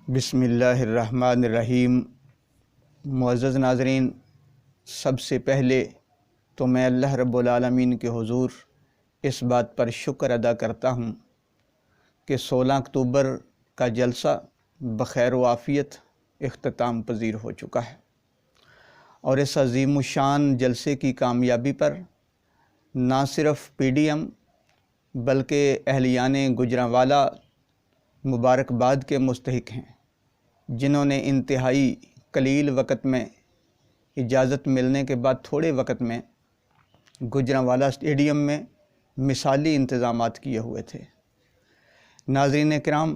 بسم اللہ الرحمن الرحیم۔ معزز ناظرین، سب سے پہلے تو میں اللہ رب العالمین کے حضور اس بات پر شکر ادا کرتا ہوں کہ 16 اکتوبر کا جلسہ بخیر و عافیت اختتام پذیر ہو چکا ہے، اور اس عظیم الشان جلسے کی کامیابی پر نہ صرف پی ڈی ایم بلکہ اہلیان گوجرانوالہ مبارکباد کے مستحق ہیں، جنہوں نے انتہائی قلیل وقت میں اجازت ملنے کے بعد تھوڑے وقت میں گوجرانوالہ اسٹیڈیم میں مثالی انتظامات کیے ہوئے تھے۔ ناظرین کرام،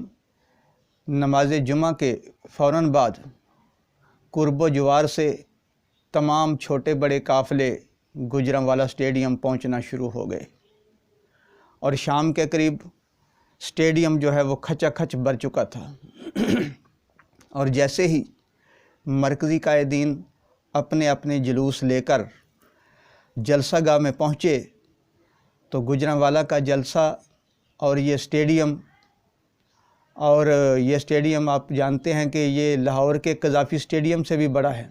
نماز جمعہ کے فوراً بعد قرب و جوار سے تمام چھوٹے بڑے قافلے گوجرانوالہ اسٹیڈیم پہنچنا شروع ہو گئے، اور شام کے قریب اسٹیڈیم جو ہے وہ کھچا کھچ بھر چکا تھا۔ اور جیسے ہی مرکزی قائدین اپنے اپنے جلوس لے کر جلسہ گاہ میں پہنچے تو گوجرانوالہ کا جلسہ اور یہ اسٹیڈیم آپ جانتے ہیں کہ یہ لاہور کے قذافی اسٹیڈیم سے بھی بڑا ہے،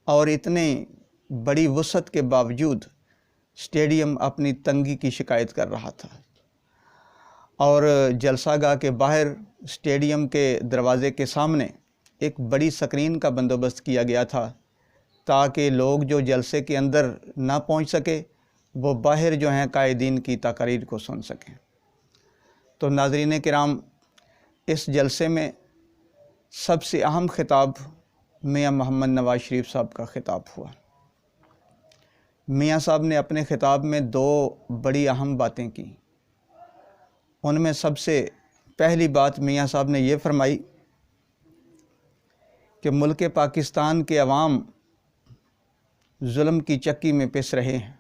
اور اتنے بڑی وسعت کے باوجود اسٹیڈیم اپنی تنگی کی شکایت کر رہا تھا، اور جلسہ گاہ کے باہر اسٹیڈیم کے دروازے کے سامنے ایک بڑی سکرین کا بندوبست کیا گیا تھا تاکہ لوگ جو جلسے کے اندر نہ پہنچ سکے وہ باہر جو ہیں قائدین کی تقاریر کو سن سکیں۔ تو ناظرین کرام، اس جلسے میں سب سے اہم خطاب میاں محمد نواز شریف صاحب کا خطاب ہوا۔ میاں صاحب نے اپنے خطاب میں دو بڑی اہم باتیں کی۔ ان میں سب سے پہلی بات میاں صاحب نے یہ فرمائی کہ ملک پاکستان کے عوام ظلم کی چکی میں پس رہے ہیں،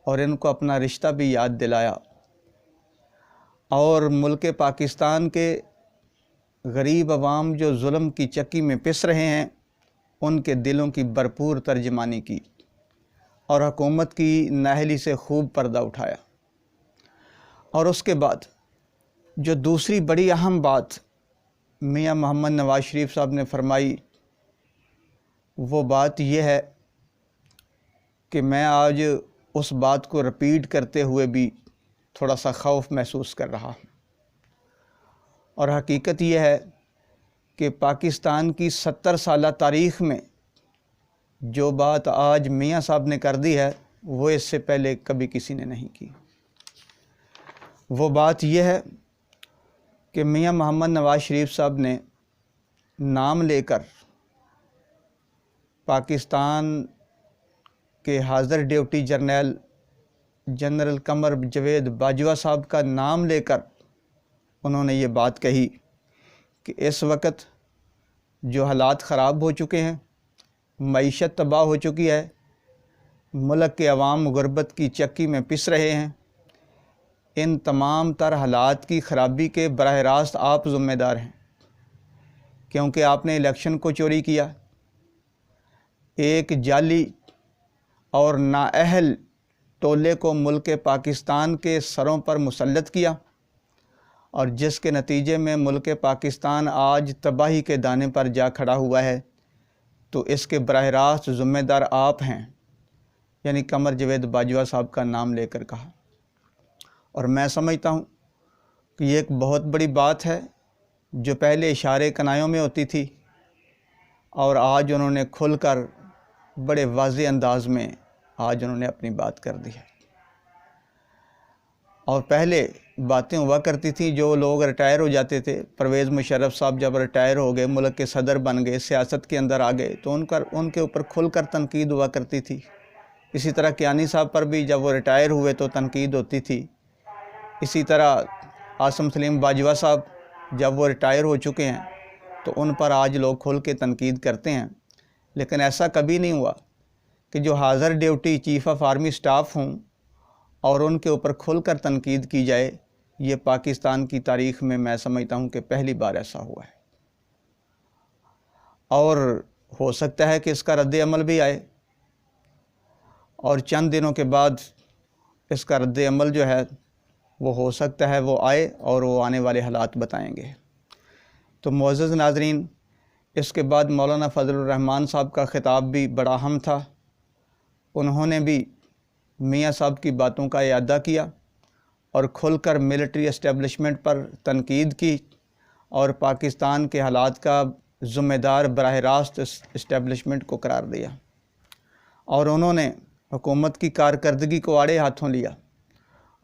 اور ان کو اپنا رشتہ بھی یاد دلایا، اور ملک پاکستان کے غریب عوام جو ظلم کی چکی میں پس رہے ہیں ان کے دلوں کی بھرپور ترجمانی کی، اور حکومت کی نااہلی سے خوب پردہ اٹھایا۔ اور اس کے بعد جو دوسری بڑی اہم بات میاں محمد نواز شریف صاحب نے فرمائی، وہ بات یہ ہے کہ میں آج اس بات کو رپیٹ کرتے ہوئے بھی تھوڑا سا خوف محسوس کر رہا ہوں، اور حقیقت یہ ہے کہ پاکستان کی 70 سالہ تاریخ میں جو بات آج میاں صاحب نے کر دی ہے وہ اس سے پہلے کبھی کسی نے نہیں کی۔ وہ بات یہ ہے کہ میاں محمد نواز شریف صاحب نے نام لے کر پاکستان کے حاضر ڈیوٹی جنرل قمر جاوید باجوہ صاحب کا نام لے کر انہوں نے یہ بات کہی کہ اس وقت جو حالات خراب ہو چکے ہیں، معیشت تباہ ہو چکی ہے، ملک کے عوام غربت کی چکی میں پس رہے ہیں، ان تمام تر حالات کی خرابی کے براہ راست آپ ذمہ دار ہیں، کیونکہ آپ نے الیکشن کو چوری کیا، ایک جعلی اور نااہل ٹولے کو ملک پاکستان کے سروں پر مسلط کیا، اور جس کے نتیجے میں ملک پاکستان آج تباہی کے دانے پر جا کھڑا ہوا ہے، تو اس کے براہ راست ذمہ دار آپ ہیں، یعنی قمر جاوید باجوہ صاحب کا نام لے کر کہا۔ اور میں سمجھتا ہوں کہ یہ ایک بہت بڑی بات ہے جو پہلے اشارے کنایوں میں ہوتی تھی، اور آج انہوں نے کھل کر بڑے واضح انداز میں آج انہوں نے اپنی بات کر دی ہے۔ اور پہلے باتیں ہوا کرتی تھیں، جو لوگ ریٹائر ہو جاتے تھے، پرویز مشرف صاحب جب ریٹائر ہو گئے، ملک کے صدر بن گئے، سیاست کے اندر آ گئے، تو ان کے اوپر کھل کر تنقید ہوا کرتی تھی۔ اسی طرح کیانی صاحب پر بھی جب وہ ریٹائر ہوئے تو تنقید ہوتی تھی۔ اسی طرح عاصم سلیم باجوہ صاحب جب وہ ریٹائر ہو چکے ہیں تو ان پر آج لوگ کھل کے تنقید کرتے ہیں، لیکن ایسا کبھی نہیں ہوا کہ جو حاضر duty chief of army staff ہوں اور ان کے اوپر کھل کر تنقید کی جائے۔ یہ پاکستان کی تاریخ میں سمجھتا ہوں کہ پہلی بار ایسا ہوا ہے، اور ہو سکتا ہے کہ اس کا رد عمل بھی آئے، اور چند دنوں کے بعد اس کا رد عمل جو ہے وہ ہو سکتا ہے وہ آئے اور وہ آنے والے حالات بتائیں گے۔ تو معزز ناظرین، اس کے بعد مولانا فضل الرحمان صاحب کا خطاب بھی بڑا اہم تھا۔ انہوں نے بھی میاں صاحب کی باتوں کا اعادہ کیا اور کھل کر ملٹری اسٹیبلشمنٹ پر تنقید کی اور پاکستان کے حالات کا ذمہ دار براہ راست اسٹیبلشمنٹ کو قرار دیا، اور انہوں نے حکومت کی کارکردگی کو آڑے ہاتھوں لیا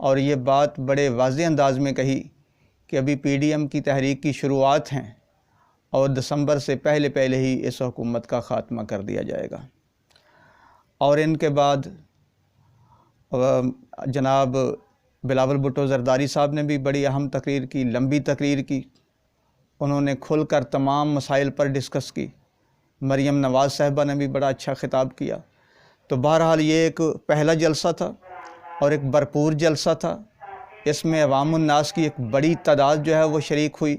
اور یہ بات بڑے واضح انداز میں کہی کہ ابھی پی ڈی ایم کی تحریک کی شروعات ہیں اور دسمبر سے پہلے ہی اس حکومت کا خاتمہ کر دیا جائے گا۔ اور ان کے بعد جناب بلاول بھٹو زرداری صاحب نے بھی بڑی اہم تقریر کی، لمبی تقریر کی۔ انہوں نے کھل کر تمام مسائل پر ڈسکس کی۔ مریم نواز صاحبہ نے بھی بڑا اچھا خطاب کیا۔ تو بہرحال یہ ایک پہلا جلسہ تھا اور ایک بھرپور جلسہ تھا۔ اس میں عوام الناس کی ایک بڑی تعداد جو ہے وہ شریک ہوئی۔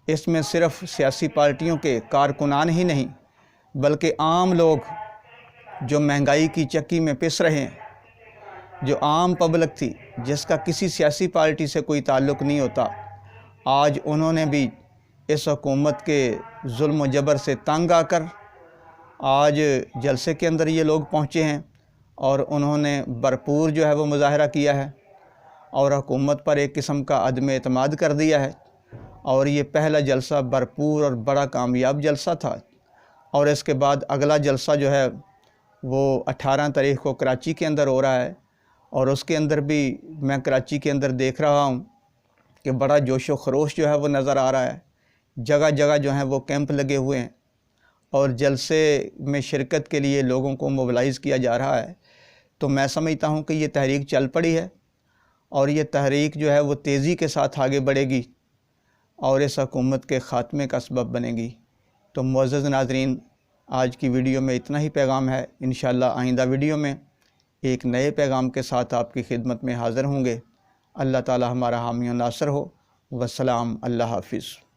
اس میں صرف سیاسی پارٹیوں کے کارکنان ہی نہیں بلکہ عام لوگ جو مہنگائی کی چکی میں پس رہے ہیں، جو عام پبلک تھی جس کا کسی سیاسی پارٹی سے کوئی تعلق نہیں ہوتا، آج انہوں نے بھی اس حکومت کے ظلم و جبر سے تنگ آ کر آج جلسے کے اندر یہ لوگ پہنچے ہیں اور انہوں نے بھرپور جو ہے وہ مظاہرہ کیا ہے اور حکومت پر ایک قسم کا عدم اعتماد کر دیا ہے۔ اور یہ پہلا جلسہ بھرپور اور بڑا کامیاب جلسہ تھا، اور اس کے بعد اگلا جلسہ جو ہے وہ 18 تاریخ کو کراچی کے اندر ہو رہا ہے، اور اس کے اندر بھی میں کراچی کے اندر دیکھ رہا ہوں کہ بڑا جوش و خروش جو ہے وہ نظر آ رہا ہے۔ جگہ جگہ جو ہیں وہ کیمپ لگے ہوئے ہیں اور جلسے میں شرکت کے لیے لوگوں کو موبلائز کیا جا رہا ہے۔ تو میں سمجھتا ہوں کہ یہ تحریک چل پڑی ہے اور یہ تحریک جو ہے وہ تیزی کے ساتھ آگے بڑھے گی اور اس حکومت کے خاتمے کا سبب بنے گی۔ تو معزز ناظرین، آج کی ویڈیو میں اتنا ہی پیغام ہے۔ انشاءاللہ آئندہ ویڈیو میں ایک نئے پیغام کے ساتھ آپ کی خدمت میں حاضر ہوں گے۔ اللہ تعالی ہمارا حامی و ناصر ہو۔ والسلام، اللہ حافظ۔